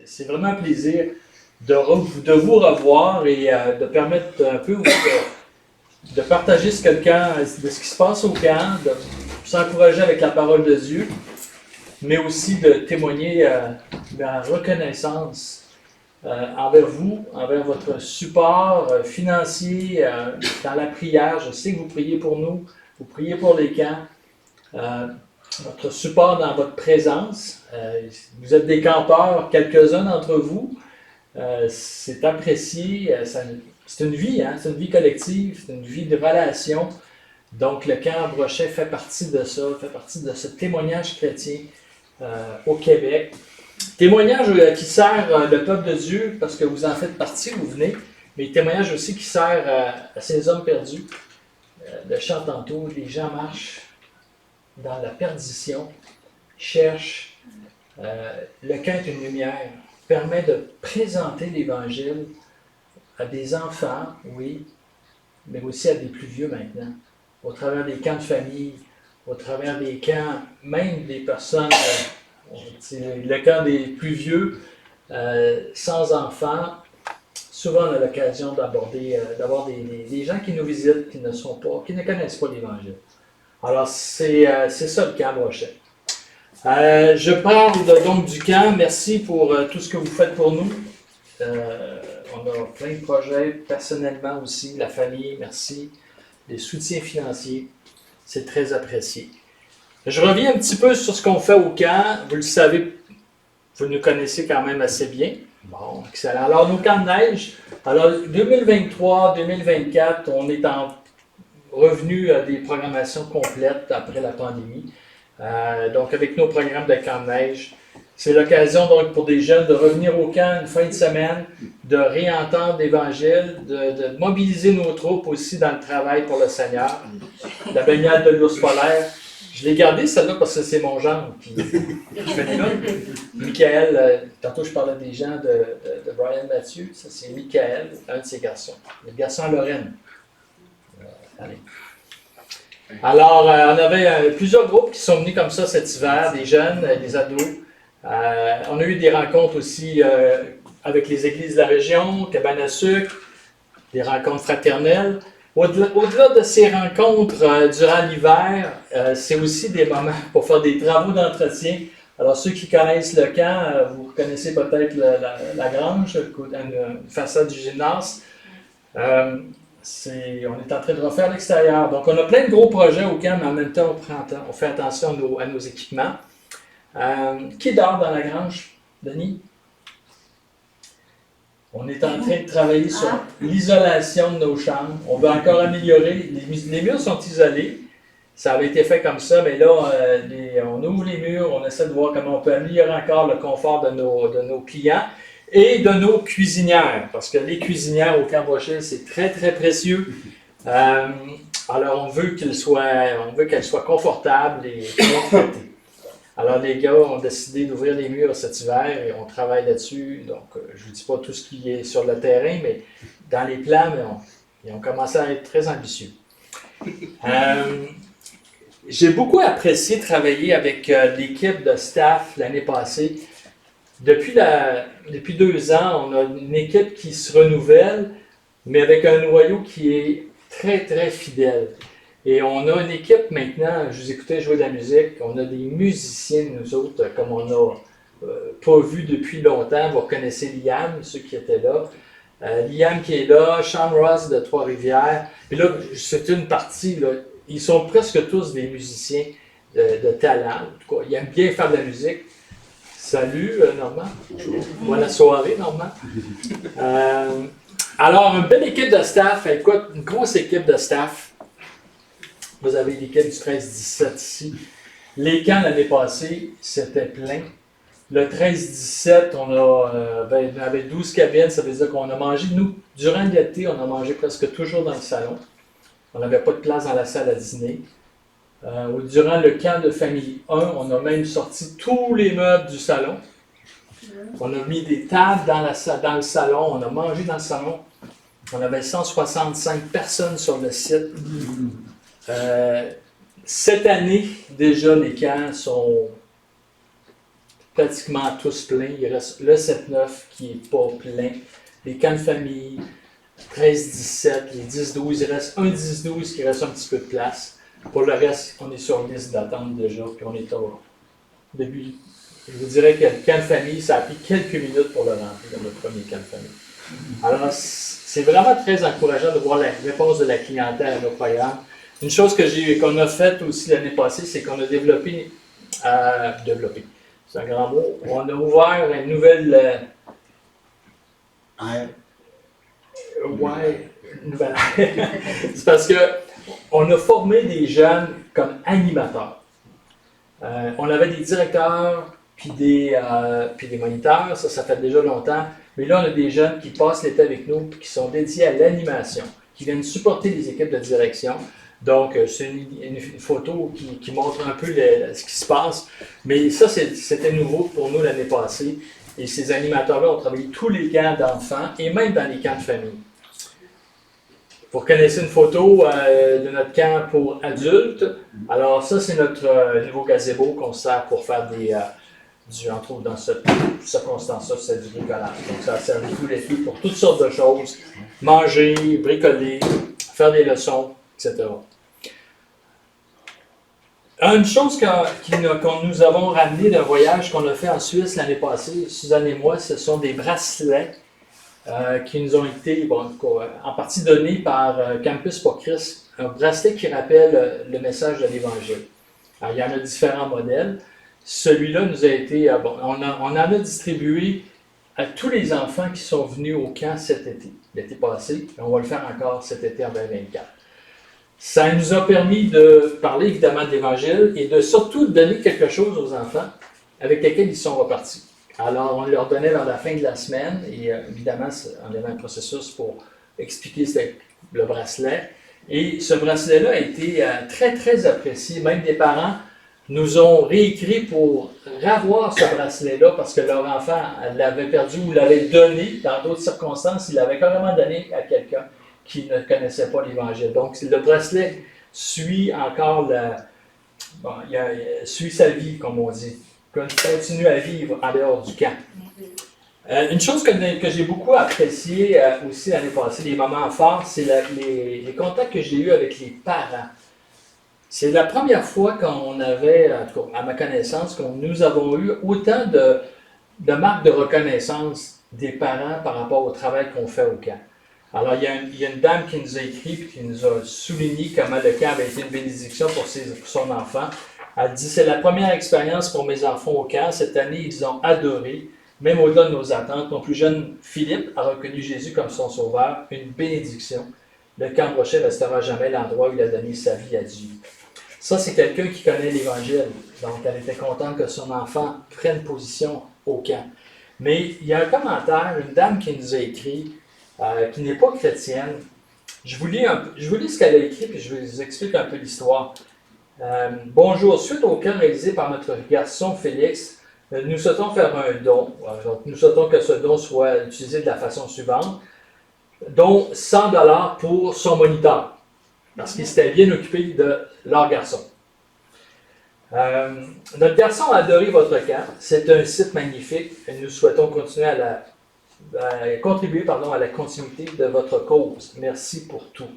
c'est vraiment un plaisir de vous revoir et de permettre un peu de partager ce de ce qui se passe au camp, de s'encourager avec la parole de Dieu, mais aussi de témoigner la reconnaissance envers vous, envers votre support financier dans la prière. Je sais que vous priez pour nous, vous priez pour les camps, votre support dans votre présence. Vous êtes des campeurs, quelques-uns d'entre vous. C'est apprécié. C'est une vie, hein? C'est une vie collective, c'est une vie de relation. Donc, le camp Brochet fait partie de ça, fait partie de ce témoignage chrétien au Québec. Témoignage qui sert le peuple de Dieu, parce que vous en faites partie, vous venez, mais témoignage aussi qui sert à ces hommes perdus. Le chant tantôt, les gens marchent dans la perdition, cherchent. Le camp est une lumière, permet de présenter l'Évangile à des enfants, oui, mais aussi à des plus vieux maintenant, au travers des camps de famille, au travers des camps, même des personnes, le camp des plus vieux, sans enfants. Souvent on a l'occasion d'avoir des gens qui nous visitent, qui ne connaissent pas l'Évangile. Alors c'est ça le camp Brochet. Je parle donc du camp. Merci pour tout ce que vous faites pour nous. On a plein de projets personnellement aussi, la famille, merci. Les soutiens financiers, c'est très apprécié. Je reviens un petit peu sur ce qu'on fait au camp. Vous le savez, vous nous connaissez quand même assez bien. Bon, excellent. Alors, nos camps de neige, alors 2023-2024, on est revenu à des programmations complètes après la pandémie. Donc, avec nos programmes de camp de neige, c'est l'occasion donc pour des jeunes de revenir au camp une fin de semaine, de réentendre l'Évangile, de mobiliser nos troupes aussi dans le travail pour le Seigneur. La baignade de l'ours polaire. Je l'ai gardé celle-là parce que c'est mon genre. Puis, je fais des notes. Michael, tantôt je parlais des gens de Brian Mathieu, ça c'est Michael, un de ses garçons. Le garçon à Lorraine. Allez. Alors, on avait plusieurs groupes qui sont venus comme ça cet hiver, des jeunes, des ados. On a eu des rencontres aussi avec les églises de la région, cabane à sucre, des rencontres fraternelles. Au-delà de ces rencontres durant l'hiver, c'est aussi des moments pour faire des travaux d'entretien. Alors, ceux qui connaissent le camp, vous connaissez peut-être la grange, une façade du gymnase. On est en train de refaire l'extérieur. Donc, on a plein de gros projets au camp, mais en même temps, on fait attention à nos équipements. Qui dort dans la grange, Denis? On est en train de travailler sur l'isolation de nos chambres. On veut encore améliorer. Les murs sont isolés. Ça avait été fait comme ça, mais là, on ouvre les murs, on essaie de voir comment on peut améliorer encore le confort de nos clients et de nos cuisinières. Parce que les cuisinières au Camp Brochet, c'est très, très précieux. Alors, on veut qu'elles soient confortables et bien traitées. Alors, les gars ont décidé d'ouvrir les murs cet hiver et on travaille là-dessus. Donc, je ne vous dis pas tout ce qui est sur le terrain, mais dans les plans, ils ont commencé à être très ambitieux. J'ai beaucoup apprécié travailler avec l'équipe de staff l'année passée. Depuis 2 ans, on a une équipe qui se renouvelle, mais avec un noyau qui est très, très fidèle. Et on a une équipe maintenant, je vous écoutais jouer de la musique, on a des musiciens, nous autres, comme on n'a pas vu depuis longtemps. Vous reconnaissez Liam, ceux qui étaient là. Liam qui est là, Sean Ross de Trois-Rivières. Puis là, c'est une partie, là, ils sont presque tous des musiciens de talent. En tout cas, ils aiment bien faire de la musique. Salut, Normand. Bonne soirée, Normand. Alors, une belle équipe de staff. Écoute, une grosse équipe de staff. Vous avez l'équipe du 13-17 ici. Les camps l'année passée, c'était plein. Le 13-17, on avait 12 cabines. Ça veut dire qu'on a mangé, nous, durant l'été, on a mangé presque toujours dans le salon. On n'avait pas de place dans la salle à dîner. Durant le camp de famille 1, on a même sorti tous les meubles du salon. On a mis des tables dans le salon. On a mangé dans le salon. On avait 165 personnes sur le site. Cette année, déjà, les camps sont pratiquement tous pleins. Il reste le 7-9 qui n'est pas plein. Les camps de famille, 13-17, les 10-12, il reste un 10-12 qui reste un petit peu de place. Pour le reste, on est sur liste d'attente déjà, puis on est au début. Je vous dirais que le camp de famille, ça a pris quelques minutes pour le rentrer dans le premier camp de famille. Alors, c'est vraiment très encourageant de voir la réponse de la clientèle à nos programmes. Une chose qu'on a faite aussi l'année passée, c'est qu'on a développé, c'est un grand mot, on a ouvert une nouvelle... nouvelle. C'est parce qu'on a formé des jeunes comme animateurs. On avait des directeurs, puis des moniteurs, ça fait déjà longtemps. Mais là, on a des jeunes qui passent l'été avec nous, puis qui sont dédiés à l'animation, qui viennent supporter les équipes de direction. Donc, c'est une photo qui montre un peu ce qui se passe. Mais ça, c'était nouveau pour nous l'année passée. Et ces animateurs-là ont travaillé tous les camps d'enfants et même dans les camps de famille. Vous reconnaissez une photo de notre camp pour adultes. Alors, ça, c'est notre nouveau gazebo qu'on sert pour faire entre autres dans cette circonstance-là, c'est du bricolage. Donc, ça a servi tout l'été pour toutes sortes de choses. Manger, bricoler, faire des leçons, etc. Une chose que nous avons ramené d'un voyage qu'on a fait en Suisse l'année passée, Suzanne et moi, ce sont des bracelets qui nous ont été en partie donnés par Campus pour Christ. Un bracelet qui rappelle le message de l'Évangile. Alors, il y en a différents modèles. Celui-là nous a été... on en a distribué à tous les enfants qui sont venus au camp cet été, l'été passé, et on va le faire encore cet été en 2024. Ça nous a permis de parler évidemment de l'Évangile et de surtout donner quelque chose aux enfants avec lesquels ils sont repartis. Alors, on leur donnait vers la fin de la semaine et évidemment, on avait un processus pour expliquer le bracelet. Et ce bracelet-là a été très, très apprécié. Même des parents nous ont réécrit pour revoir ce bracelet-là parce que leur enfant l'avait perdu ou l'avait donné dans d'autres circonstances. Il l'avait carrément donné à quelqu'un qui ne connaissait pas l'Évangile. Donc, le bracelet suit encore suit sa vie, comme on dit. Continue à vivre en dehors du camp. Une chose que j'ai beaucoup appréciée aussi l'année passée, les moments forts, c'est les contacts que j'ai eus avec les parents. C'est la première fois qu'on avait, en tout cas, à ma connaissance, que nous avons eu autant de marques de reconnaissance des parents par rapport au travail qu'on fait au camp. Alors, il y a une dame qui nous a écrit et qui nous a souligné comment le camp avait été une bénédiction pour son enfant. Elle dit, c'est la première expérience pour mes enfants au camp. Cette année, ils ont adoré, même au-delà de nos attentes. Mon plus jeune, Philippe, a reconnu Jésus comme son sauveur, une bénédiction. Le camp Brochet ne restera jamais l'endroit où il a donné sa vie à Dieu. Ça, c'est quelqu'un qui connaît l'Évangile. Donc, elle était contente que son enfant prenne position au camp. Mais il y a un commentaire, une dame qui nous a écrit, qui n'est pas chrétienne. Je vous lis ce qu'elle a écrit, puis je vous explique un peu l'histoire. Bonjour, suite au camp réalisé par notre garçon Félix, nous souhaitons faire un don. Donc, nous souhaitons que ce don soit utilisé de la façon suivante. Dont 100$ pour son moniteur, parce qu'il s'était bien occupé de leur garçon. Notre garçon a adoré votre camp. C'est un site magnifique et nous souhaitons continuer à contribuer à la continuité de votre cause. Merci pour tout.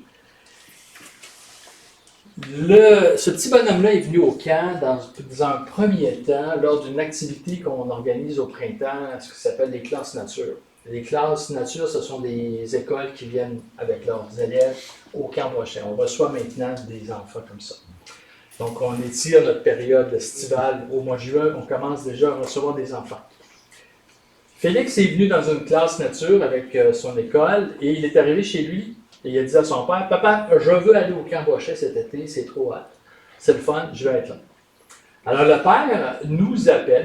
Ce petit bonhomme-là est venu au camp dans un premier temps lors d'une activité qu'on organise au printemps, ce qui s'appelle les classes nature. Les classes nature, ce sont des écoles qui viennent avec leurs élèves au camp prochain. On reçoit maintenant des enfants comme ça. Donc, on étire notre période estivale au mois de juin. On commence déjà à recevoir des enfants. Félix est venu dans une classe nature avec son école et il est arrivé chez lui et il a dit à son père, « Papa, je veux aller au camp Brochet cet été, c'est trop hâte. C'est le fun, je vais être là. » Alors le père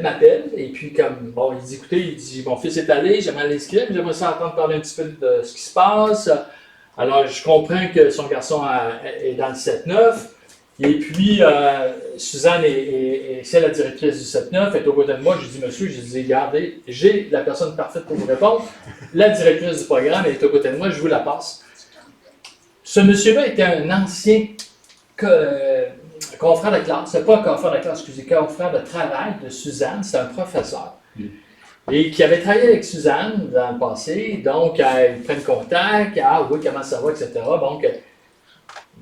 m'appelle, et puis il dit, écoutez, il dit, mon fils est allé, j'aimerais l'inscrire, mais j'aimerais ça entendre parler un petit peu de ce qui se passe. Alors je comprends que son garçon est dans le 7-9, et puis Suzanne c'est la directrice du 7-9, elle est au côté de moi, je dis, monsieur, je dis, regardez, j'ai la personne parfaite pour vous répondre, la directrice du programme, elle est au côté de moi, je vous la passe. Ce monsieur-là était un ancien confrère de classe, c'est pas un confrère de classe, excusez, confrère de travail de Suzanne, c'est un professeur. Et qui avait travaillé avec Suzanne dans le passé, donc ils prennent contact, ah oui, comment ça va, etc. Donc,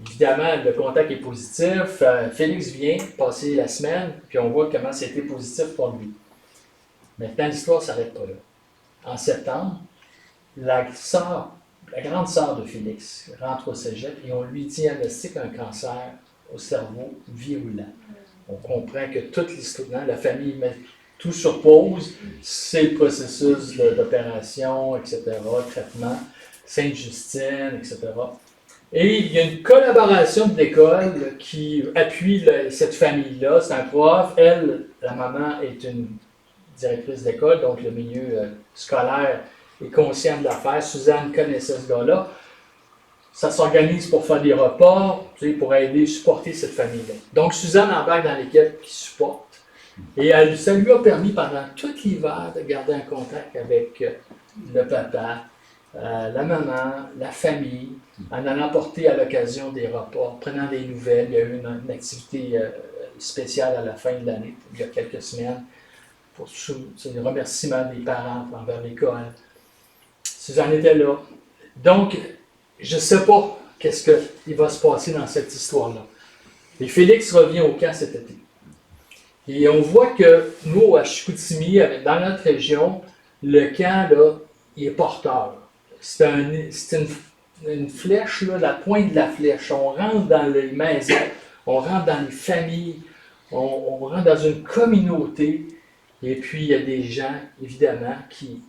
évidemment, le contact est positif. Félix vient passer la semaine, puis on voit comment c'était positif pour lui. Maintenant, l'histoire ne s'arrête pas là. En septembre, la grande sœur de Félix rentre au cégep et on lui diagnostique un cancer au cerveau virulent. On comprend que toute l'histoire, la famille met tout sur pause, c'est le processus d'opération, etc., traitement, Sainte-Justine, etc. Et il y a une collaboration de l'école qui appuie cette famille-là. C'est un prof, elle, la maman, est une directrice d'école, donc le milieu scolaire est conscient de l'affaire. Suzanne connaissait ce gars-là. Ça s'organise pour faire des repas, pour aider, supporter cette famille-là. Donc, Suzanne embarque dans l'équipe qui supporte. Et ça lui a permis pendant tout l'hiver de garder un contact avec le papa, la maman, la famille, en allant porter à l'occasion des repas, prenant des nouvelles. Il y a eu une activité spéciale à la fin de l'année, il y a quelques semaines, pour le remerciement des parents envers l'école. Suzanne était là. Donc, je ne sais pas qu'est-ce qui va se passer dans cette histoire-là. Et Félix revient au camp cet été. Et on voit que nous, à Chicoutimi, dans notre région, le camp, là, il est porteur. C'est une flèche, là, la pointe de la flèche. On rentre dans les maisons, on rentre dans les familles, on rentre dans une communauté. Et puis, il y a des gens, évidemment, qui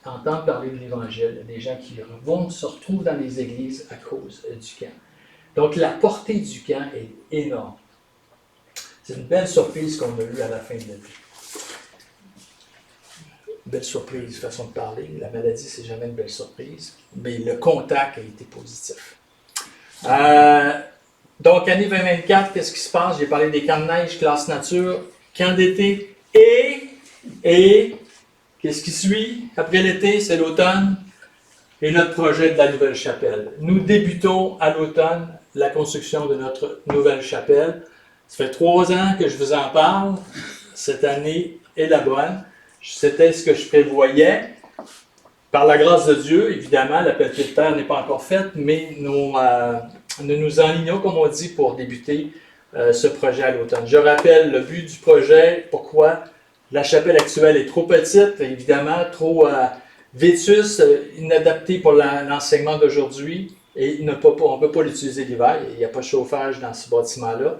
entendent parler de l'Évangile. Il y a des gens qui se retrouvent dans les églises à cause du camp. Donc, la portée du camp est énorme. C'est une belle surprise qu'on a eue à la fin de l'année. Belle surprise, façon de parler. La maladie, c'est jamais une belle surprise. Mais le contact a été positif. Donc, année 2024, qu'est-ce qui se passe? J'ai parlé des camps de neige, classe nature, camp d'été et qu'est-ce qui suit? Après l'été, c'est l'automne et notre projet de la nouvelle chapelle. Nous débutons à l'automne la construction de notre nouvelle chapelle. Ça fait 3 ans que je vous en parle. Cette année est la bonne. C'était ce que je prévoyais. Par la grâce de Dieu, évidemment, la pelletée de terre n'est pas encore faite, mais nous nous enlignons, comme on dit, pour débuter ce projet à l'automne. Je rappelle le but du projet, pourquoi la chapelle actuelle est trop petite, évidemment, trop vétuste, inadaptée pour l'enseignement d'aujourd'hui, et on ne peut pas l'utiliser l'hiver, il n'y a pas de chauffage dans ce bâtiment-là.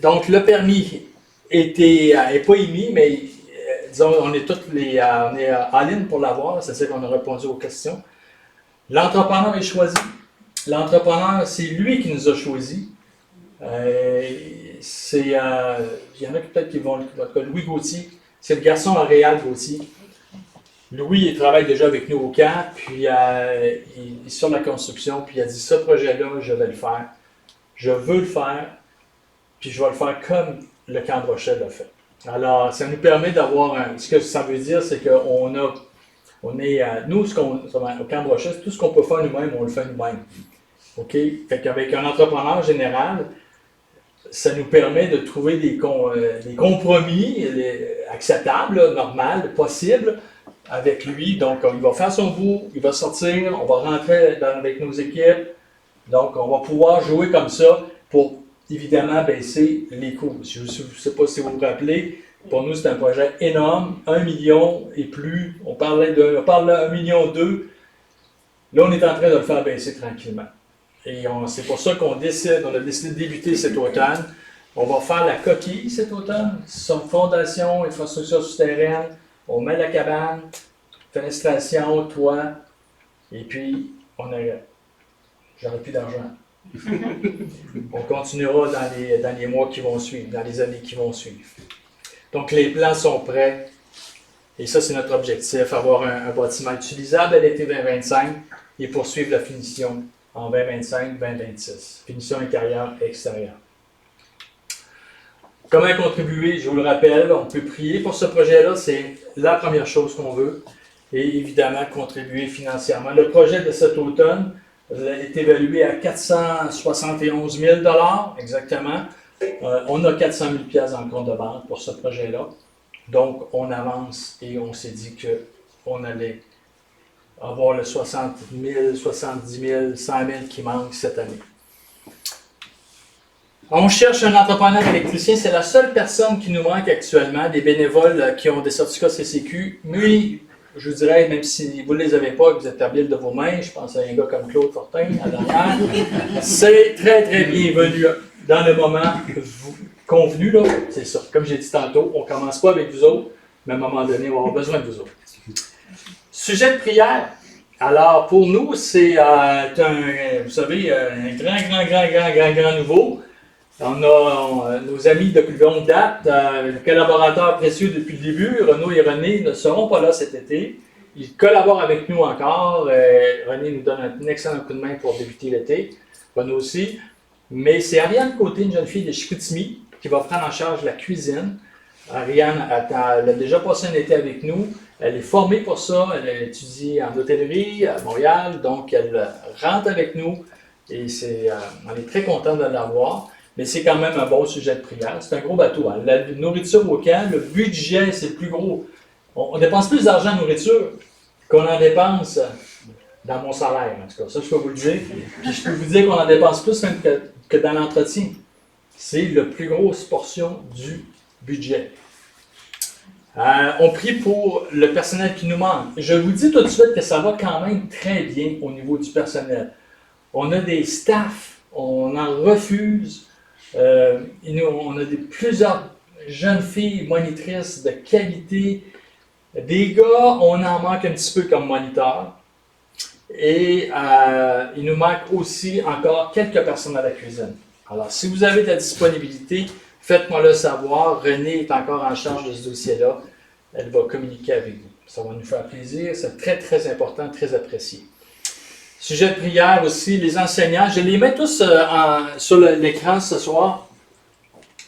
Donc, le permis n'est pas émis, mais disons, on est en ligne pour l'avoir, c'est-à-dire qu'on a répondu aux questions. L'entrepreneur est choisi. L'entrepreneur, c'est lui qui nous a choisis. Il y en a peut-être qui vont... Louis Gauthier, c'est le garçon à Réal Gauthier. Louis, il travaille déjà avec nous au camp, puis il est sur la construction, puis il a dit, ce projet-là, je vais le faire. Je veux le faire, puis je vais le faire comme le camp Brochet l'a fait. Alors, ça nous permet d'avoir ce que ça veut dire, c'est qu'on est, nous, au camp Brochet, tout ce qu'on peut faire nous-mêmes, on le fait nous-mêmes. OK? Fait qu'avec un entrepreneur général, ça nous permet de trouver des compromis acceptables, normaux, possibles, avec lui. Donc, il va faire son bout, il va sortir, on va rentrer avec nos équipes. Donc, on va pouvoir jouer comme ça pour, évidemment, baisser les coûts. Je ne sais pas si vous vous rappelez, pour nous, c'est un projet énorme, 1 million et plus. On parle de 1,2 million. Là, on est en train de le faire baisser tranquillement. Et c'est pour ça on a décidé de débuter cet automne. On va faire la coquille cet automne, son fondation, infrastructure souterraine, on met la cabane, fenestration, toit, et puis j'aurai plus d'argent. On continuera dans les mois qui vont suivre, dans les années qui vont suivre. Donc les plans sont prêts, et ça c'est notre objectif, avoir un bâtiment utilisable à l'été 2025 et poursuivre la finition en 2025-2026. Finition intérieure et extérieure. Comment contribuer? Je vous le rappelle, on peut prier pour ce projet-là, c'est la première chose qu'on veut. Et évidemment, contribuer financièrement. Le projet de cet automne, est évalué à 471 000 exactement. On a 400 000 $ dans le compte de banque pour ce projet-là. Donc, on avance et on s'est dit qu'on allait avoir le 60 000, 70 000, 100 000 qui manque cette année. On cherche un entrepreneur électricien. C'est la seule personne qui nous manque actuellement, des bénévoles qui ont des certificats CCQ. Mais, je vous dirais, même si vous ne les avez pas et que vous êtes habile de vos mains, je pense à un gars comme Claude Fortin, à l'arrière, c'est très, très bienvenu dans le moment convenu. Là. C'est ça. Comme j'ai dit tantôt, on ne commence pas avec vous autres, mais à un moment donné, on va avoir besoin de vous autres. Sujet de prière. Alors, pour nous, c'est vous savez, un grand nouveau. On a nos amis de plus longue date, collaborateurs précieux depuis le début. Renaud et René ne seront pas là cet été. Ils collaborent avec nous encore. René nous donne un excellent coup de main pour débuter l'été. Renaud aussi. Mais c'est Ariane Côté, une jeune fille de Chicoutimi, qui va prendre en charge la cuisine. Ariane, elle a déjà passé un été avec nous. Elle est formée pour ça. Elle étudie en hôtellerie à Montréal. Donc, elle rentre avec nous. Et on est très content de l'avoir. Mais c'est quand même un bon sujet de prière. C'est un gros bateau. Hein. La nourriture au camp, le budget, c'est le plus gros. On dépense plus d'argent en nourriture qu'on en dépense dans mon salaire. En tout cas, ça, je peux vous le dire. Puis je peux vous dire qu'on en dépense plus même que dans l'entretien. C'est la plus grosse portion du budget. On prie pour le personnel qui nous manque. Je vous dis tout de suite que ça va quand même très bien au niveau du personnel. On a des staffs, on en refuse. On a plusieurs jeunes filles monitrices de qualité. Des gars, on en manque un petit peu comme moniteurs. Et il nous manque aussi encore quelques personnes à la cuisine. Alors, si vous avez de la disponibilité, faites-moi le savoir. Renée est encore en charge de ce dossier-là. Elle va communiquer avec vous. Ça va nous faire plaisir. C'est très, très important, très apprécié. Sujet de prière aussi, les enseignants. Je les mets tous sur l'écran ce soir.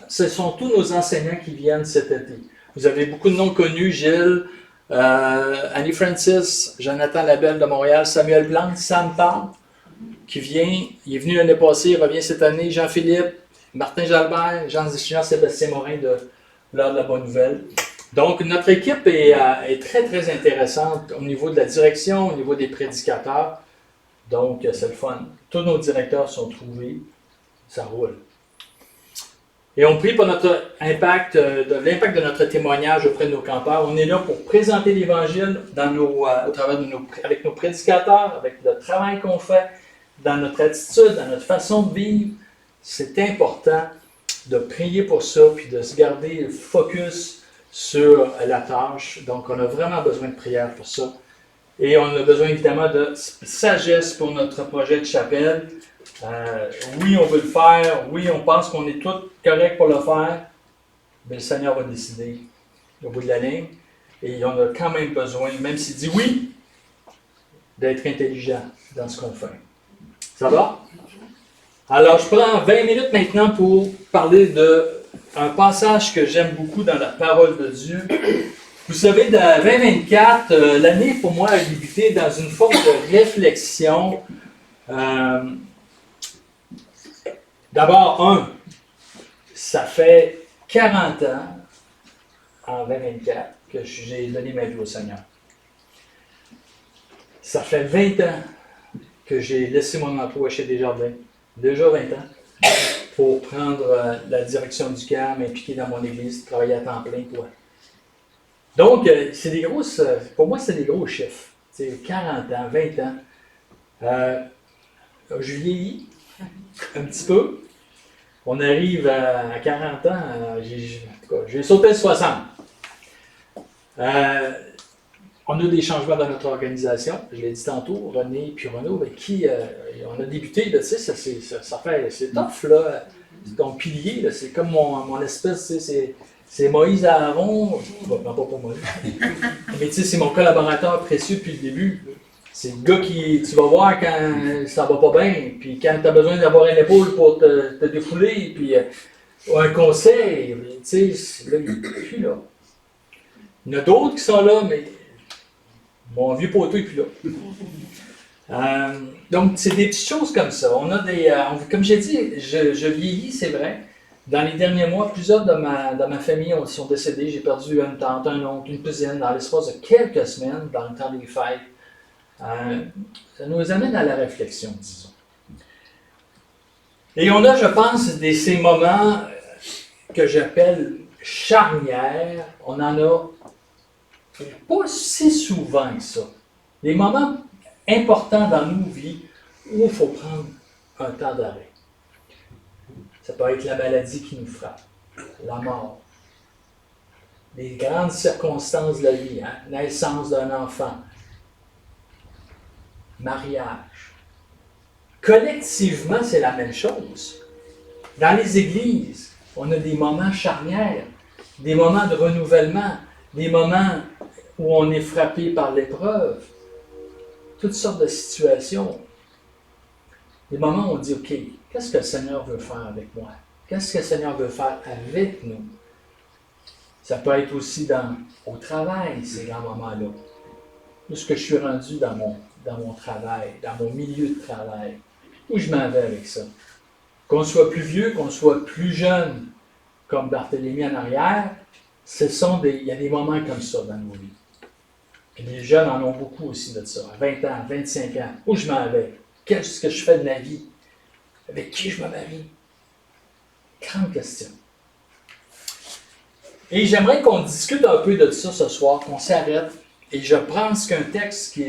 Ce sont tous nos enseignants qui viennent cet été. Vous avez beaucoup de noms connus. Gilles, Annie Francis, Jonathan Labelle de Montréal, Samuel Blanc, Sam Parle, qui vient. Il est venu l'année passée, il revient cette année. Jean-Philippe, Martin Jalbert, Jean-Sébastien Morin de l'Heure de la Bonne Nouvelle. Donc, notre équipe est très, très intéressante au niveau de la direction, au niveau des prédicateurs. Donc, c'est le fun. Tous nos directeurs sont trouvés. Ça roule. Et on prie pour notre l'impact de notre témoignage auprès de nos campeurs. On est là pour présenter l'Évangile au travers avec nos prédicateurs, avec le travail qu'on fait, dans notre attitude, dans notre façon de vivre. C'est important de prier pour ça, puis de se garder focus sur la tâche. Donc, on a vraiment besoin de prière pour ça. Et on a besoin évidemment de sagesse pour notre projet de chapelle. Oui, on veut le faire. Oui, on pense qu'on est tous corrects pour le faire. Mais le Seigneur va décider au bout de la ligne. Et on a quand même besoin, même s'il dit oui, d'être intelligent dans ce qu'on fait. Ça va? Alors, je prends 20 minutes maintenant pour parler d'un passage que j'aime beaucoup dans la parole de Dieu. Vous savez, dans 2024, l'année pour moi a débuté dans une forme de réflexion. D'abord, ça fait 40 ans, en 2024, que j'ai donné ma vie au Seigneur. Ça fait 20 ans que j'ai laissé mon emploi chez Desjardins, déjà 20 ans, pour prendre la direction du camp, m'impliquer dans mon église, travailler à temps plein, quoi. Donc, pour moi, c'est des gros chiffres. C'est 40 ans, 20 ans. Je vieillis un petit peu. On arrive à 40 ans, j'ai sauté le 60. On a des changements dans notre organisation. Je l'ai dit tantôt, René et Renaud, on a débuté, là, c'est tough, là. C'est ton pilier, là, c'est comme mon espèce, c'est Moïse Aaron, pas pour Moïse, mais c'est mon collaborateur précieux depuis le début. C'est le gars qui, tu vas voir quand ça va pas bien, puis quand tu as besoin d'avoir une épaule pour te défouler, puis un conseil, tu sais, là, il n'est plus là. Il y en a d'autres qui sont là, mais mon vieux poteau n'est plus Donc, c'est des petites choses comme ça. On a des, comme j'ai dit, je vieillis, c'est vrai. Dans les derniers mois, plusieurs de ma famille sont décédés. J'ai perdu une tante, un oncle, une cousine dans l'espace de quelques semaines, dans le temps des fêtes. Ça nous amène à la réflexion, disons. Et on a, je pense, ces moments que j'appelle charnières. On en a pas si souvent que ça. Des moments importants dans nos vies où il faut prendre un temps d'arrêt. Ça peut être la maladie qui nous frappe, la mort, les grandes circonstances de la vie, naissance d'un enfant, mariage. Collectivement, c'est la même chose. Dans les églises, on a des moments charnières, des moments de renouvellement, des moments où on est frappé par l'épreuve, toutes sortes de situations. Des moments où on dit, OK, qu'est-ce que le Seigneur veut faire avec moi? Qu'est-ce que le Seigneur veut faire avec nous? Ça peut être aussi au travail, ces grands moments-là. Où est-ce que je suis rendu dans mon travail, dans mon milieu de travail? Où je m'en vais avec ça? Qu'on soit plus vieux, qu'on soit plus jeune, comme Barthélemy en arrière, il y a des moments comme ça dans nos vies. Puis les jeunes en ont beaucoup aussi de ça, à 20 ans, 25 ans. Où je m'en vais? Qu'est-ce que je fais de ma vie? Avec qui je me marie? Grande question. Et j'aimerais qu'on discute un peu de ça ce soir, qu'on s'arrête. Et je pense qu'un texte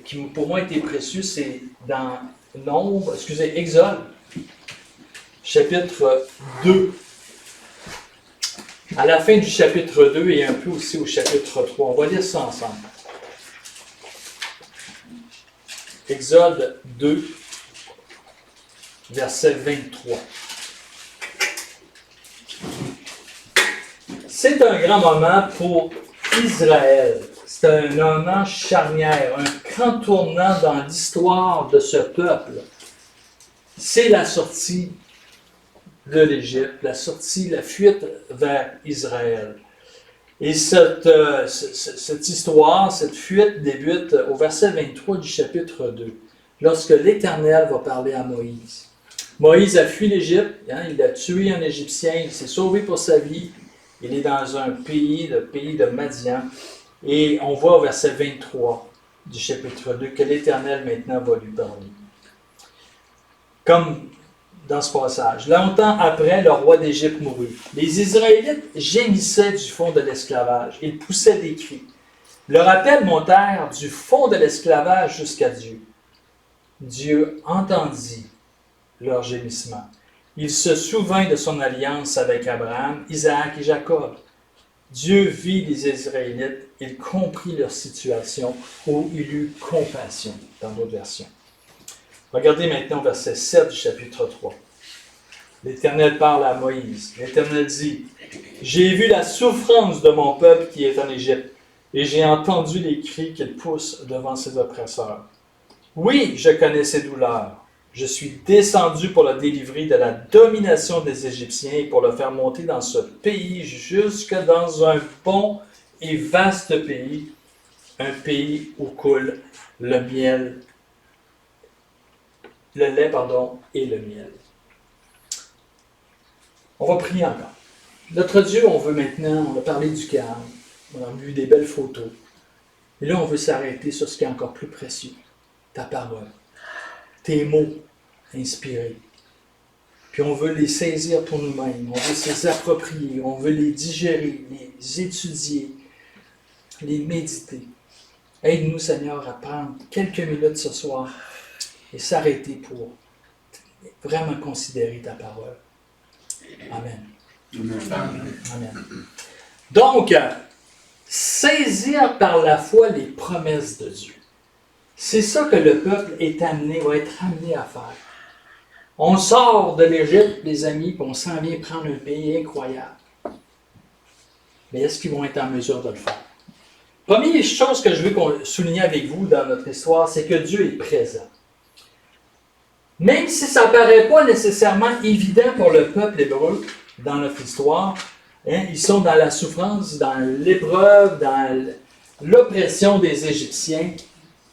qui pour moi était précieux, c'est dans Exode, chapitre 2. À la fin du chapitre 2 et un peu aussi au chapitre 3. On va lire ça ensemble. Exode 2, verset 23. C'est un grand moment pour Israël. C'est un moment charnière, un grand tournant dans l'histoire de ce peuple. C'est la sortie de l'Égypte, la fuite vers Israël. Et cette histoire, cette fuite débute au verset 23 du chapitre 2, lorsque l'Éternel va parler à Moïse. Moïse a fui l'Égypte, il a tué un Égyptien, il s'est sauvé pour sa vie, il est dans un pays, le pays de Madian, et on voit au verset 23 du chapitre 2 que l'Éternel maintenant va lui parler. Comme dans ce passage. Longtemps après, le roi d'Égypte mourut. Les Israélites gémissaient du fond de l'esclavage. Ils poussaient des cris. Leurs appels montèrent du fond de l'esclavage jusqu'à Dieu. Dieu entendit leurs gémissements. Il se souvint de son alliance avec Abraham, Isaac et Jacob. Dieu vit les Israélites, il comprit leur situation, ou il eut compassion, dans d'autres versions. Regardez maintenant verset 7 du chapitre 3. L'Éternel parle à Moïse. L'Éternel dit, « J'ai vu la souffrance de mon peuple qui est en Égypte, et j'ai entendu les cris qu'il pousse devant ses oppresseurs. Oui, je connais ses douleurs. Je suis descendu pour le délivrer de la domination des Égyptiens et pour le faire monter dans ce pays jusque dans un bon et vaste pays, un pays où coule le lait, et le miel. » On va prier encore. Notre Dieu, on a parlé du calme, on a vu des belles photos. Et là, on veut s'arrêter sur ce qui est encore plus précieux, ta parole, tes mots inspirés. Puis on veut les saisir pour nous-mêmes, on veut se les approprier, on veut les digérer, les étudier, les méditer. Aide-nous, Seigneur, à prendre quelques minutes ce soir et s'arrêter pour vraiment considérer ta parole. Amen. Amen. Donc, saisir par la foi les promesses de Dieu. C'est ça que le peuple va être amené à faire. On sort de l'Égypte, les amis, puis on s'en vient prendre un pays incroyable. Mais est-ce qu'ils vont être en mesure de le faire? Première chose que je veux souligner avec vous dans notre histoire, c'est que Dieu est présent. Même si ça ne paraît pas nécessairement évident pour le peuple hébreu dans notre histoire, ils sont dans la souffrance, dans l'épreuve, dans l'oppression des Égyptiens,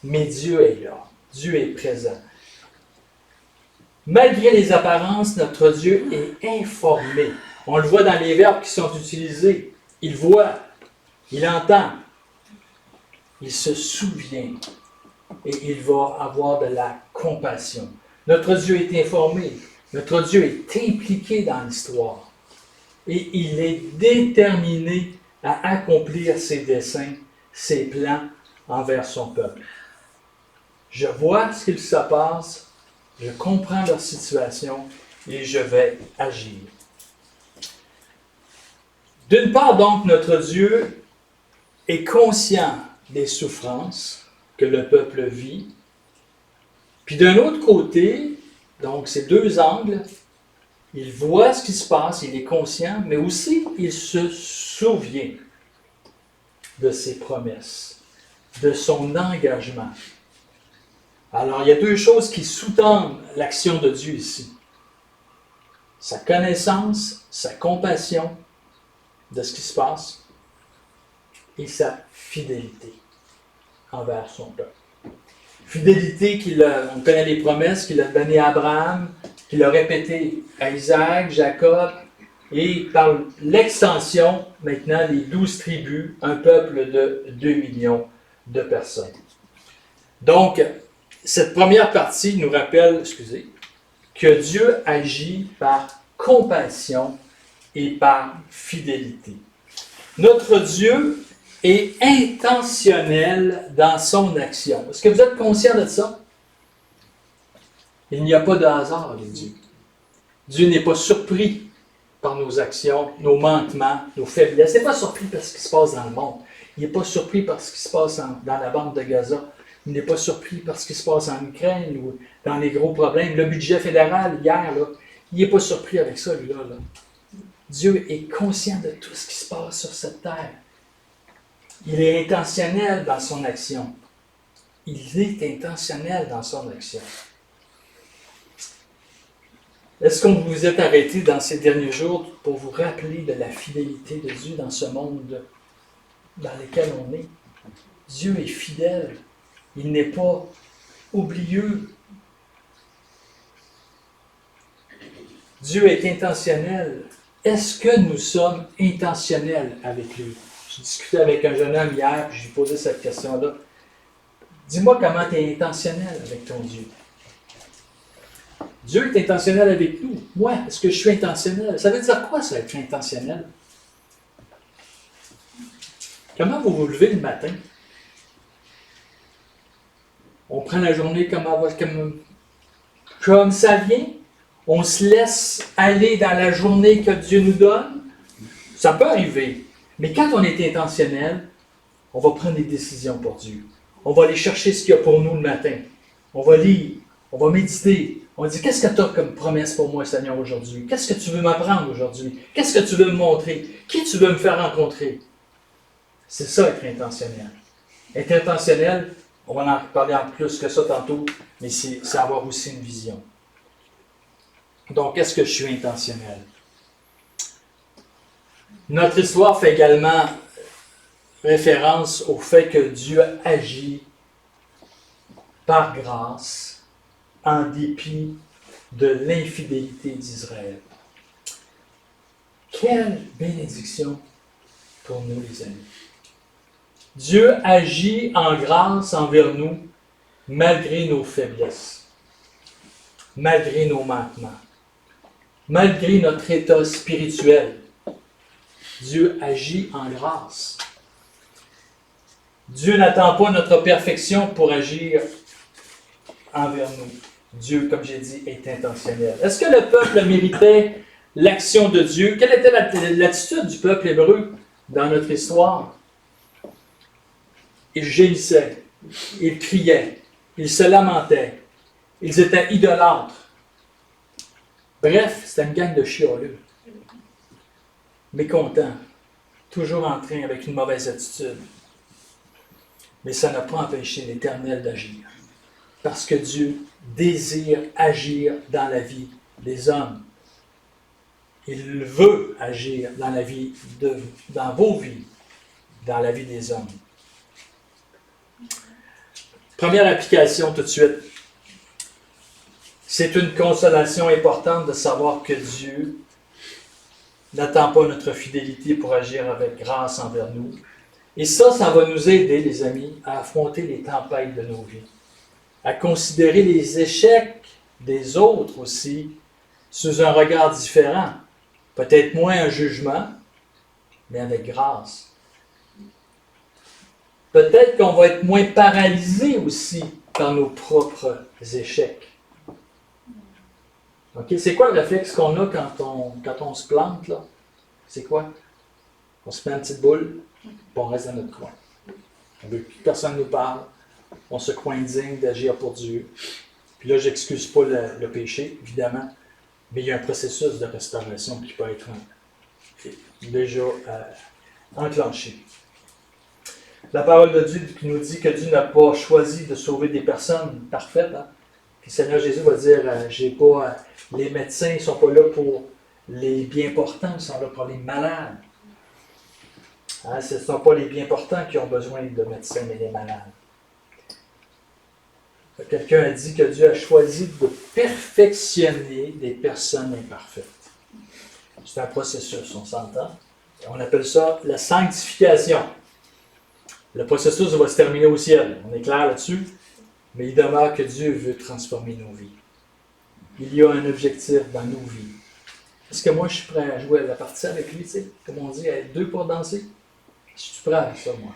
mais Dieu est là. Dieu est présent. Malgré les apparences, notre Dieu est informé. On le voit dans les verbes qui sont utilisés. Il voit, il entend, il se souvient et il va avoir de la compassion. Notre Dieu est informé. Notre Dieu est impliqué dans l'histoire. Et il est déterminé à accomplir ses desseins, ses plans envers son peuple. Je vois ce qu'il se passe, je comprends leur situation et je vais agir. D'une part, donc, notre Dieu est conscient des souffrances que le peuple vit. Puis d'un autre côté, donc ces deux angles, il voit ce qui se passe, il est conscient, mais aussi il se souvient de ses promesses, de son engagement. Alors, il y a deux choses qui sous-tendent l'action de Dieu ici. Sa connaissance, sa compassion de ce qui se passe et sa fidélité envers son peuple. Fidélité on connaît les promesses qu'il a données à Abraham, qu'il a répétées à Isaac, Jacob, et par l'extension, maintenant, les 12 tribus, un peuple de 2 millions de personnes. Donc, cette première partie nous rappelle, que Dieu agit par compassion et par fidélité. Notre Dieu est intentionnel dans son action. Est-ce que vous êtes conscient de ça? Il n'y a pas de hasard avec Dieu. Dieu n'est pas surpris par nos actions, nos manquements, nos faiblesses. Il n'est pas surpris par ce qui se passe dans le monde. Il n'est pas surpris par ce qui se passe dans la bande de Gaza. Il n'est pas surpris par ce qui se passe en Ukraine ou dans les gros problèmes. Le budget fédéral, hier, là, il n'est pas surpris avec ça, lui-là. Là. Dieu est conscient de tout ce qui se passe sur cette terre. Il est intentionnel dans son action. Il est intentionnel dans son action. Est-ce qu'on vous est arrêté dans ces derniers jours pour vous rappeler de la fidélité de Dieu dans ce monde dans lequel on est? Dieu est fidèle. Il n'est pas oublieux. Dieu est intentionnel. Est-ce que nous sommes intentionnels avec lui? Je discutais avec un jeune homme hier, puis je lui posais cette question-là. Dis-moi comment tu es intentionnel avec ton Dieu. Dieu est intentionnel avec nous. Moi, est-ce que je suis intentionnel? Ça veut dire quoi, ça, être intentionnel? Comment vous vous levez le matin? On prend la journée comme ça vient. On se laisse aller dans la journée que Dieu nous donne. Ça peut arriver. Mais quand on est intentionnel, on va prendre des décisions pour Dieu. On va aller chercher ce qu'il y a pour nous le matin. On va lire. On va méditer. On dit, qu'est-ce que tu as comme promesse pour moi, Seigneur, aujourd'hui? Qu'est-ce que tu veux m'apprendre aujourd'hui? Qu'est-ce que tu veux me montrer? Qui tu veux me faire rencontrer? C'est ça, être intentionnel. Être intentionnel, on va en parler en plus que ça tantôt, mais c'est avoir aussi une vision. Donc, est-ce que je suis intentionnel? Notre histoire fait également référence au fait que Dieu agit par grâce en dépit de l'infidélité d'Israël. Quelle bénédiction pour nous, les amis. Dieu agit en grâce envers nous malgré nos faiblesses, malgré nos manquements, malgré notre état spirituel. Dieu agit en grâce. Dieu n'attend pas notre perfection pour agir envers nous. Dieu, comme j'ai dit, est intentionnel. Est-ce que le peuple méritait l'action de Dieu? Quelle était l'attitude du peuple hébreu dans notre histoire? Ils gémissaient, ils criaient, ils se lamentaient, ils étaient idolâtres. Bref, c'était une gang de chialeux. Mécontents, toujours en train avec une mauvaise attitude. Mais ça n'a pas empêché l'Éternel d'agir. Parce que Dieu désire agir dans la vie des hommes. Il veut agir dans la vie dans vos vies, dans la vie des hommes. Première application tout de suite. C'est une consolation importante de savoir que Dieu n'attend pas notre fidélité pour agir avec grâce envers nous. Et ça va nous aider, les amis, à affronter les tempêtes de nos vies, à considérer les échecs des autres aussi sous un regard différent. Peut-être moins un jugement, mais avec grâce. Peut-être qu'on va être moins paralysé aussi par nos propres échecs. Okay? C'est quoi le réflexe qu'on a quand on se plante, là? C'est quoi? On se met une petite boule, puis on reste dans notre coin. On veut que personne ne nous parle. On se croit indigne d'agir pour Dieu. Puis là, je n'excuse pas le péché, évidemment, mais il y a un processus de restauration qui peut être déjà enclenché. La parole de Dieu qui nous dit que Dieu n'a pas choisi de sauver des personnes parfaites. Hein? Puis le Seigneur Jésus va dire, les médecins ne sont pas là pour les bien portants, ils sont là pour les malades. Hein? Ce ne sont pas les bien portants qui ont besoin de médecins, mais les malades. Quelqu'un a dit que Dieu a choisi de perfectionner des personnes imparfaites. C'est un processus, on s'entend. On appelle ça la sanctification. Le processus va se terminer au ciel, on est clair là-dessus, mais il demeure que Dieu veut transformer nos vies. Il y a un objectif dans nos vies. Est-ce que moi je suis prêt à jouer à la partie avec lui, tu sais, comme on dit, à être deux pour danser? Je suis prêt à ça, moi.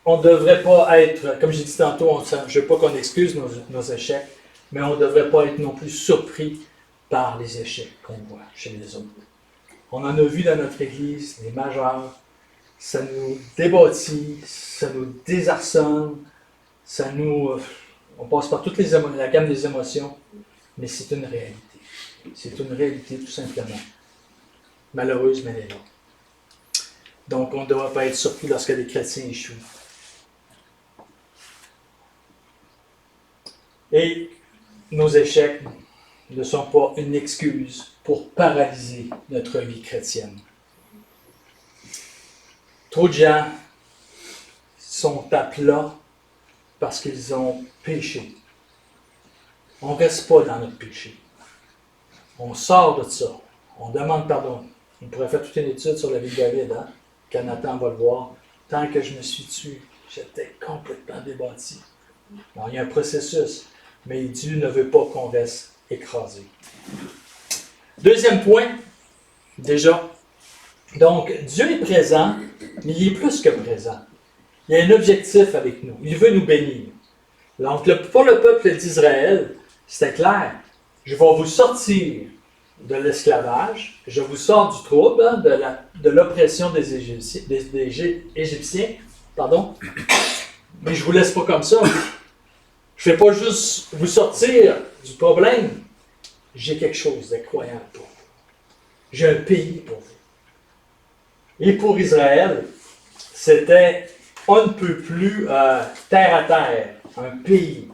On ne devrait pas être, comme j'ai dit tantôt, je ne veux pas qu'on excuse nos échecs, mais on ne devrait pas être non plus surpris par les échecs qu'on voit chez les autres. On en a vu dans notre Église, les majeurs, ça nous débâtit, ça nous désarçonne, on passe par toute la gamme des émotions, mais c'est une réalité. C'est une réalité tout simplement. Malheureuse, mais elle est là. Donc on ne devrait pas être surpris lorsque les chrétiens échouent. Et nos échecs ne sont pas une excuse pour paralyser notre vie chrétienne. Trop de gens sont à plat parce qu'ils ont péché. On ne reste pas dans notre péché. On sort de ça. On demande pardon. On pourrait faire toute une étude sur la vie de David, hein? Quand Nathan va le voir. Tant que je me suis tué, j'étais complètement débattu. Alors, il y a un processus, mais Dieu ne veut pas qu'on reste écrasé. Deuxième point, déjà. Donc, Dieu est présent, mais il est plus que présent. Il y a un objectif avec nous. Il veut nous bénir. Donc, pour le peuple d'Israël, c'était clair. Je vais vous sortir de l'esclavage. Je vous sors du trouble, hein, de l'oppression des Égyptiens. Pardon. Mais je ne vous laisse pas comme ça. Je ne fais pas juste vous sortir du problème. J'ai quelque chose d'incroyable pour vous. J'ai un pays pour vous. Et pour Israël, c'était on ne peut plus terre à terre, un pays.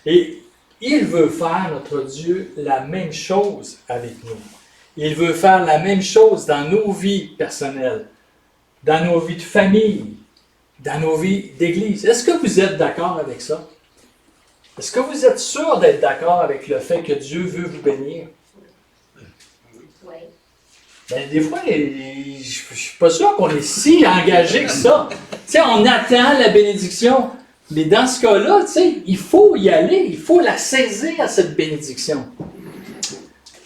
Et il veut faire, notre Dieu, la même chose avec nous. Il veut faire la même chose dans nos vies personnelles, dans nos vies de famille, dans nos vies d'église. Est-ce que vous êtes d'accord avec ça? Est-ce que vous êtes sûr d'être d'accord avec le fait que Dieu veut vous bénir? Oui. Ben, des fois, je ne suis pas sûr qu'on est si engagé que ça. Tu sais, on attend la bénédiction. Mais dans ce cas-là, tu sais, il faut y aller. Il faut la saisir, cette bénédiction.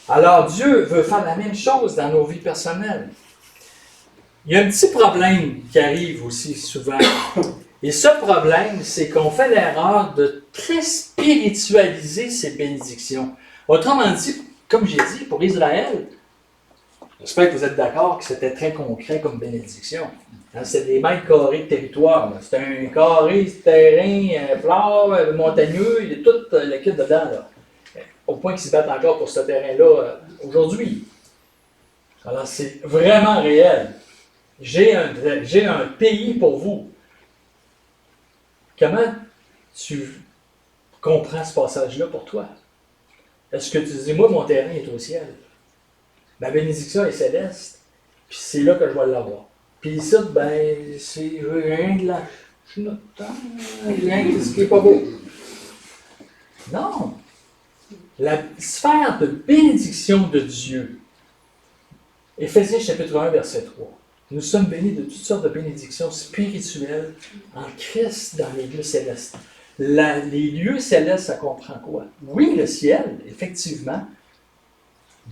Alors, Dieu veut faire la même chose dans nos vies personnelles. Il y a un petit problème qui arrive aussi souvent. Et ce problème, c'est qu'on fait l'erreur de très spiritualiser ces bénédictions. Autrement dit, comme j'ai dit, pour Israël, j'espère que vous êtes d'accord que c'était très concret comme bénédiction. Hein, c'est des mètres carrés de territoire. C'est un carré, terrain, flore, montagneux, il y a tout le kit dedans. Là. Au point qu'ils se battent encore pour ce terrain-là aujourd'hui. Alors c'est vraiment réel. J'ai un pays pour vous. Comment tu comprends ce passage-là pour toi? Est-ce que tu dis, moi, mon terrain est au ciel? Ma bénédiction est céleste, puis c'est là que je vais l'avoir. Puis ici, ben, c'est rien de la chenoute, rien de ce qui n'est pas beau. Non! La sphère de bénédiction de Dieu. Éphésiens chapitre 1, verset 3. Nous sommes bénis de toutes sortes de bénédictions spirituelles en Christ dans les lieux célestes. Les lieux célestes, ça comprend quoi? Oui, le ciel, effectivement,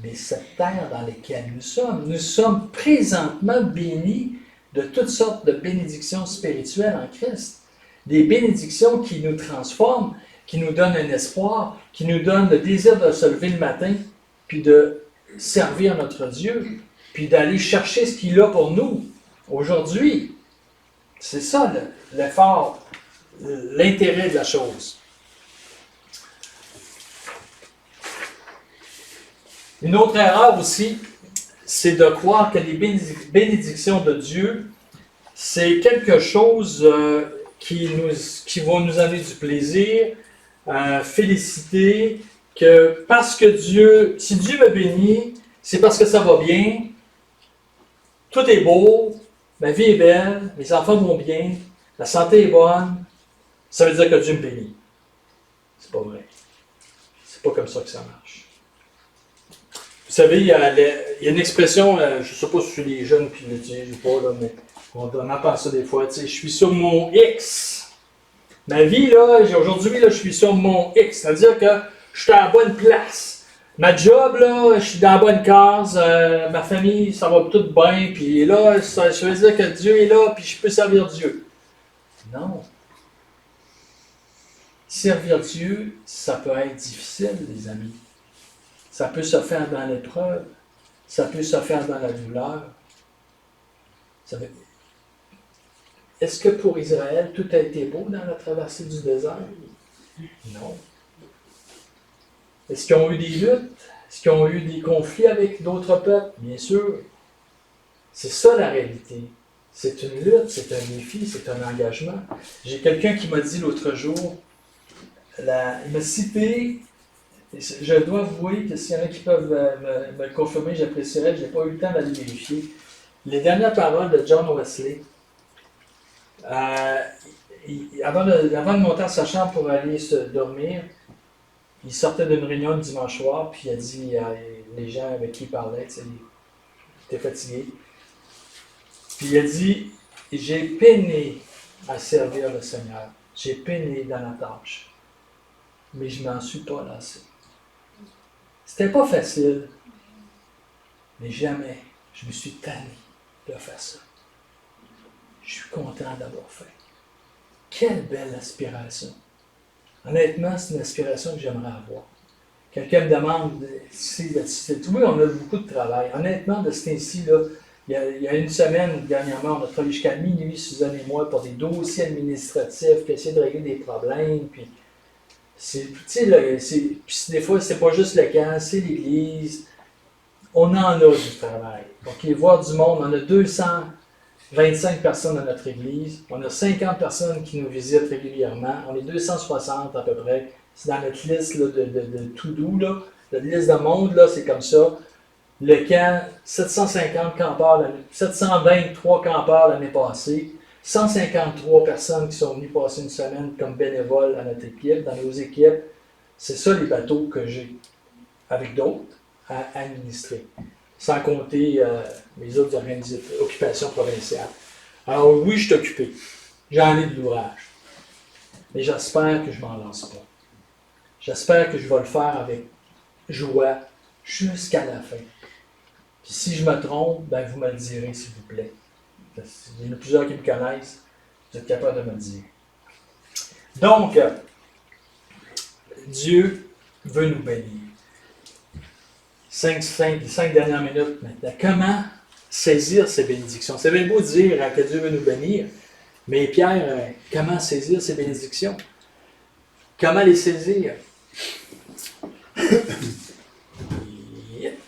mais cette terre dans laquelle nous sommes présentement bénis de toutes sortes de bénédictions spirituelles en Christ. Des bénédictions qui nous transforment, qui nous donnent un espoir, qui nous donnent le désir de se lever le matin, puis de servir notre Dieu, puis d'aller chercher ce qu'il a pour nous aujourd'hui. C'est ça l'effort, l'intérêt de la chose. Une autre erreur aussi, c'est de croire que les bénédictions de Dieu, c'est quelque chose qui va nous amener du plaisir, féliciter, que parce que Dieu, si Dieu me bénit, c'est parce que ça va bien, tout est beau, ma vie est belle, mes enfants vont bien, la santé est bonne, ça veut dire que Dieu me bénit. C'est pas vrai. C'est pas comme ça que ça marche. Vous savez, il y a une expression, je ne sais pas si les jeunes qui l'utilisent ou pas, là, mais on entend ça des fois, tu sais, je suis sur mon X. Ma vie, là, aujourd'hui, là, je suis sur mon X. C'est-à-dire que je suis à la bonne place. Ma job, là, je suis dans la bonne case. Ma famille, ça va tout bien. Puis là, ça veut dire que Dieu est là, puis je peux servir Dieu. Non. Servir Dieu, ça peut être difficile, les amis. Ça peut se faire dans l'épreuve. Ça peut se faire dans la douleur. Est-ce que pour Israël, tout a été beau dans la traversée du désert? Non. Est-ce qu'ils ont eu des luttes? Est-ce qu'ils ont eu des conflits avec d'autres peuples? Bien sûr. C'est ça la réalité. C'est une lutte, c'est un défi, c'est un engagement. J'ai quelqu'un qui m'a dit l'autre jour, il m'a cité, je dois avouer que s'il y en a qui peuvent me le confirmer, j'apprécierais, je n'ai pas eu le temps d'aller vérifier. Les dernières paroles de John Wesley, avant de monter à sa chambre pour aller se dormir, il sortait d'une réunion le dimanche soir, puis il a dit les gens avec qui il parlait, il était fatigué. Puis il a dit, j'ai peiné à servir le Seigneur. J'ai peiné dans la tâche. Mais je m'en suis pas lassé. C'était pas facile. Mais jamais je me suis tanné de faire ça. Je suis content d'avoir fait. Quelle belle aspiration. Honnêtement, c'est une aspiration que j'aimerais avoir. Quelqu'un me demande, oui, on a beaucoup de travail. Honnêtement, de ce temps-ci, là, il y a une semaine, dernièrement, on a travaillé jusqu'à minuit, Suzanne et moi, pour des dossiers administratifs, puis essayer de régler des problèmes. Puis, puis des fois, c'est pas juste le camp, c'est l'église. On en a du travail. Donc, voir du monde, on a 225 personnes dans notre église. On a 50 personnes qui nous visitent régulièrement. On est 260 à peu près. C'est dans notre liste là, de tout doux. Là. Notre liste de monde, là, c'est comme ça. Le camp, 750 campeurs, 723 campeurs l'année passée. 153 personnes qui sont venues passer une semaine comme bénévoles à notre équipe, dans nos équipes. C'est ça les bateaux que j'ai, avec d'autres, à administrer. Sans compter les autres occupations provinciales. Alors oui, je suis occupé. J'en ai de l'ouvrage. Mais j'espère que je ne m'en lance pas. J'espère que je vais le faire avec joie jusqu'à la fin. Puis si je me trompe, ben vous me le direz, s'il vous plaît. Il y en a plusieurs qui me connaissent. Vous êtes capable de me le dire. Donc, Dieu veut nous bénir. 5 dernières minutes maintenant. Comment saisir ces bénédictions? C'est bien beau de dire que Dieu veut nous bénir, mais Pierre, comment saisir ces bénédictions? Comment les saisir? Yep.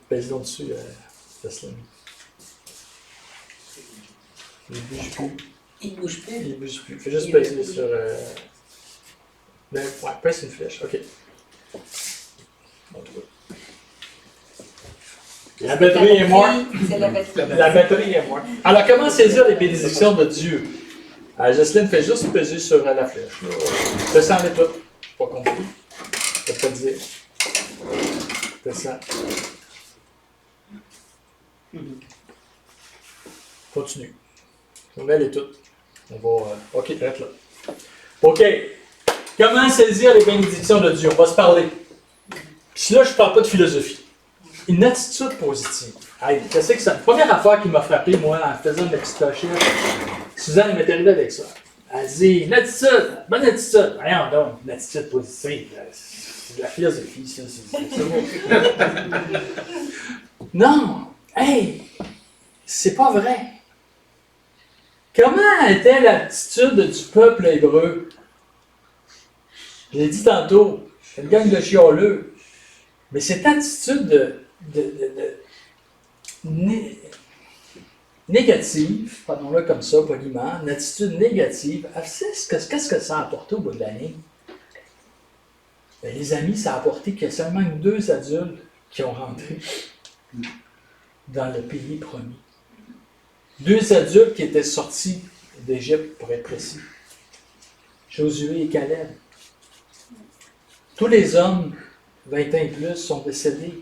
Pèse donc dessus, Tesla. Il ne bouge plus. Il ne bouge plus. Il ne bouge plus. Fais juste peser sur... ouais, pèse une flèche. OK. Bon, La batterie est morte. C'est la batterie. La batterie est morte. Alors, comment saisir les bénédictions de Dieu? Jocelyne fait juste peser sur la flèche. Je sens les toutes. Pas compliqué. Je vais te le dire. C'est ça. Continue. On met les toutes. On va. OK, arrête là. OK. Comment saisir les bénédictions de Dieu? On va se parler. Puis là, je ne parle pas de philosophie. Une attitude positive. Hey, qu'est-ce que c'est? La première affaire qui m'a frappé, moi, en faisant ma petite recherche, Suzanne m'est arrivée avec ça. Elle dit, une attitude, bonne attitude. Voyons donc, une attitude positive. C'est de la philosophie, ça. C'est bon. Non! Hey! C'est pas vrai. Comment était l'attitude du peuple hébreu? Je l'ai dit tantôt, une gang de chialeux. Mais cette attitude négative, prenons-le comme ça, poliment, une attitude négative, qu'est-ce que ça a apporté au bout de l'année? Ben, les amis, ça a apporté qu'il y a seulement 2 adultes qui ont rentré dans le pays promis. 2 adultes qui étaient sortis d'Égypte, pour être précis. Josué et Caleb. Tous les hommes, 20 ans et plus, sont décédés,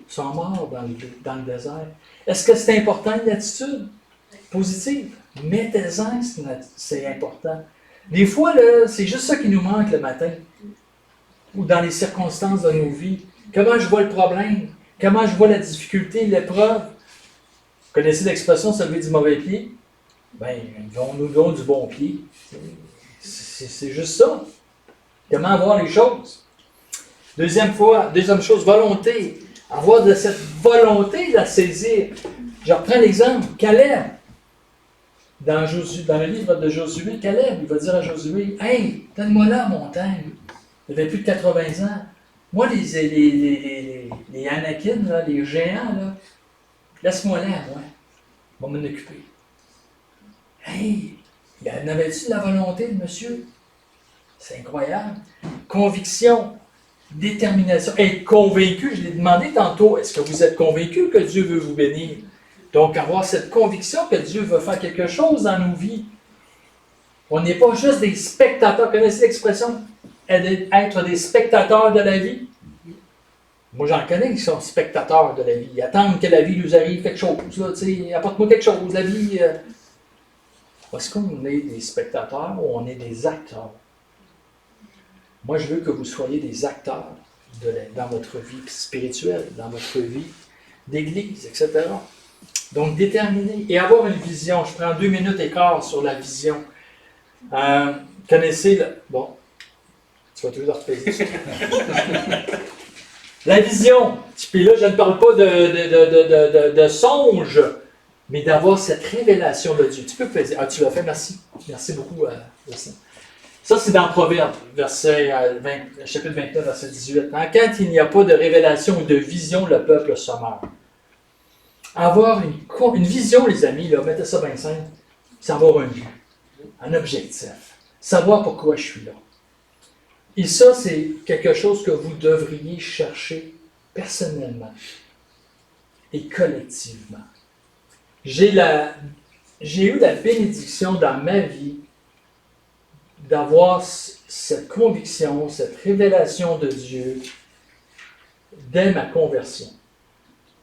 sont morts dans le désert. Est-ce que c'est important une attitude positive? Mettez-en, c'est important. Des fois, là, c'est juste ça qui nous manque le matin, ou dans les circonstances de nos vies. Comment je vois le problème? Comment je vois la difficulté, l'épreuve? Vous connaissez l'expression « se lever du mauvais pied »? Bien, nous donnons du bon pied. C'est juste ça. Comment voir les choses? Deuxième chose, volonté. Avoir de cette volonté de la saisir. Je reprends l'exemple. Caleb. Dans le livre de Josué, Caleb, il va dire à Josué, « Hey, donne-moi la montagne. » Il avait plus de 80 ans. Moi, les Anakim, là, les géants, là, laisse-moi là, moi. Je vais m'en occuper. Hey, il en avait-tu de la volonté, le monsieur? C'est incroyable. Conviction, détermination, être convaincu. Je l'ai demandé tantôt, est-ce que vous êtes convaincu que Dieu veut vous bénir? Donc, avoir cette conviction que Dieu veut faire quelque chose dans nos vies. On n'est pas juste des spectateurs. Connaissez l'expression? Être des spectateurs de la vie? Moi, j'en connais qui sont spectateurs de la vie. Ils attendent que la vie nous arrive quelque chose. Là, apporte-moi quelque chose. La vie. Est-ce qu'on est des spectateurs ou on est des acteurs? Moi, je veux que vous soyez des acteurs dans votre vie spirituelle, dans votre vie d'église, etc. Donc, déterminer et avoir une vision. Je prends 2 minutes et quart sur la vision. Connaissez le... Bon, tu vas toujours repaiser ça. La vision. Puis là, je ne parle pas de songe, mais d'avoir cette révélation de Dieu. Tu peux faire... Ah, tu l'as fait, merci. Merci beaucoup, Vincent. Ça, c'est dans Proverbe, chapitre 29, verset 18. Quand il n'y a pas de révélation ou de vision, le peuple se meurt. Avoir une vision, les amis, là, mettez ça bien simple, c'est avoir un but, un objectif, savoir pourquoi je suis là. Et ça, c'est quelque chose que vous devriez chercher personnellement et collectivement. J'ai eu la bénédiction dans ma vie d'avoir cette conviction, cette révélation de Dieu dès ma conversion.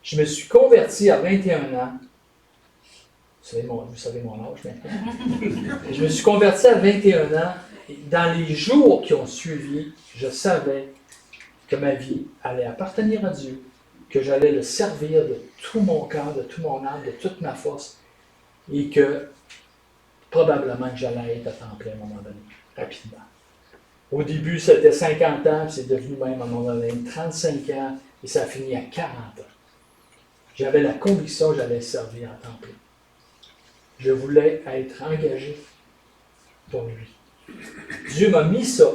Je me suis converti à 21 ans. Vous savez mon âge maintenant. Je me suis converti à 21 ans. Et dans les jours qui ont suivi, je savais que ma vie allait appartenir à Dieu, que j'allais le servir de tout mon cœur, de tout mon âme, de toute ma force, et que probablement que j'allais être à temps plein à un moment donné, rapidement. Au début, c'était 50 ans, puis c'est devenu même à un moment donné 35 ans, et ça a fini à 40 ans. J'avais la conviction que j'allais servir à temps plein. Je voulais être engagé pour lui. Dieu m'a mis ça.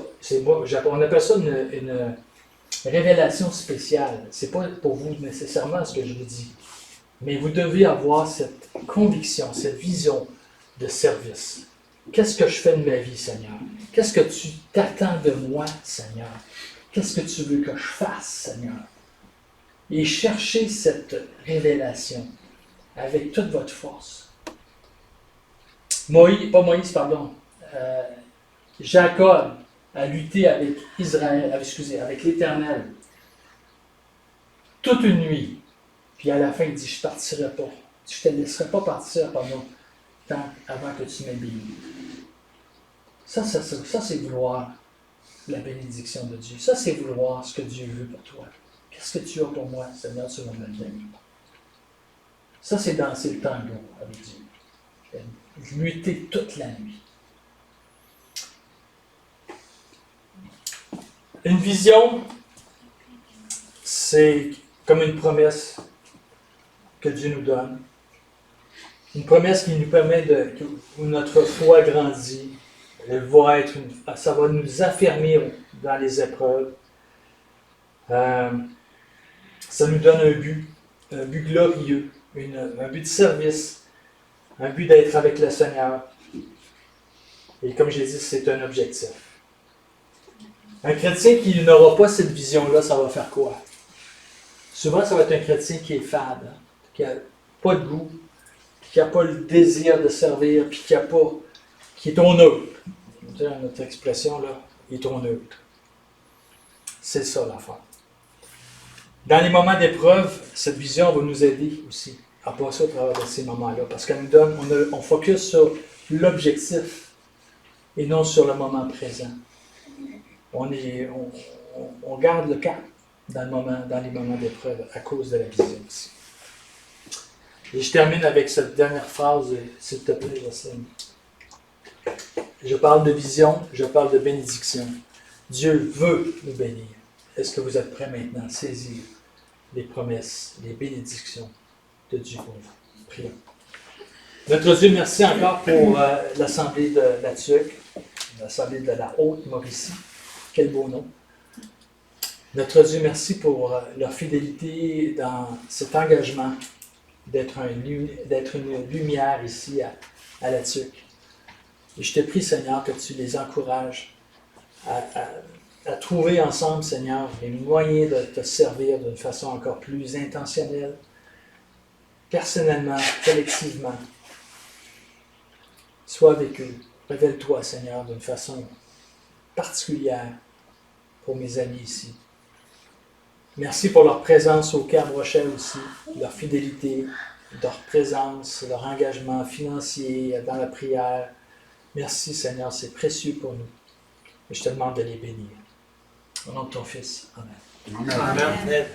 On appelle ça une révélation spéciale. Ce n'est pas pour vous nécessairement ce que je vous dis. Mais vous devez avoir cette conviction, cette vision de service. Qu'est-ce que je fais de ma vie, Seigneur? Qu'est-ce que tu t'attends de moi, Seigneur? Qu'est-ce que tu veux que je fasse, Seigneur? Et cherchez cette révélation avec toute votre force. Jacob a lutté avec avec l'Éternel toute une nuit. Puis à la fin, il dit, je ne partirai pas. Je ne te laisserai pas partir pendant tant avant que tu m'ébéis. Ça, c'est vouloir la bénédiction de Dieu. Ça, c'est vouloir ce que Dieu veut pour toi. Qu'est-ce que tu as pour moi, Seigneur, sur mon matin? Ça, c'est danser le tango avec Dieu. Lutter toute la nuit. Une vision, c'est comme une promesse que Dieu nous donne. Une promesse qui nous permet où notre foi grandit. Ça va nous affermir dans les épreuves. Ça nous donne un but glorieux, un but de service, un but d'être avec le Seigneur. Et comme j'ai dit, c'est un objectif. Un chrétien qui n'aura pas cette vision-là, ça va faire quoi? Souvent, ça va être un chrétien qui est fade, qui n'a pas de goût, qui n'a pas le désir de servir, puis qui est au neutre. Notre expression, là, il est au neutre. C'est ça l'affaire. Dans les moments d'épreuve, cette vision va nous aider aussi à passer au travers de ces moments-là, parce qu'elle nous donne, on focus sur l'objectif et non sur le moment présent. On garde le cap dans les moments d'épreuve à cause de la vision aussi. Et je termine avec cette dernière phrase, s'il te plaît, Jocelyne. Je parle de vision, je parle de bénédiction. Dieu veut nous bénir. Est-ce que vous êtes prêts maintenant à saisir les promesses, les bénédictions de Dieu pour vous? Prions. Notre Dieu, merci encore pour l'Assemblée de la TUC, l'Assemblée de la Haute-Mauricie. Quel beau nom. Notre Dieu, merci pour leur fidélité dans cet engagement d'être une lumière ici à la TUC. Et je te prie, Seigneur, que tu les encourages à trouver ensemble, Seigneur, les moyens de te servir d'une façon encore plus intentionnelle, personnellement, collectivement. Sois avec eux. Révèle-toi, Seigneur, d'une façon particulière pour mes amis ici. Merci pour leur présence au Camp Rochelle aussi, leur fidélité, leur présence, leur engagement financier dans la prière. Merci, Seigneur, c'est précieux pour nous. Et je te demande de les bénir. Au nom de ton Fils. Amen. Amen. Amen.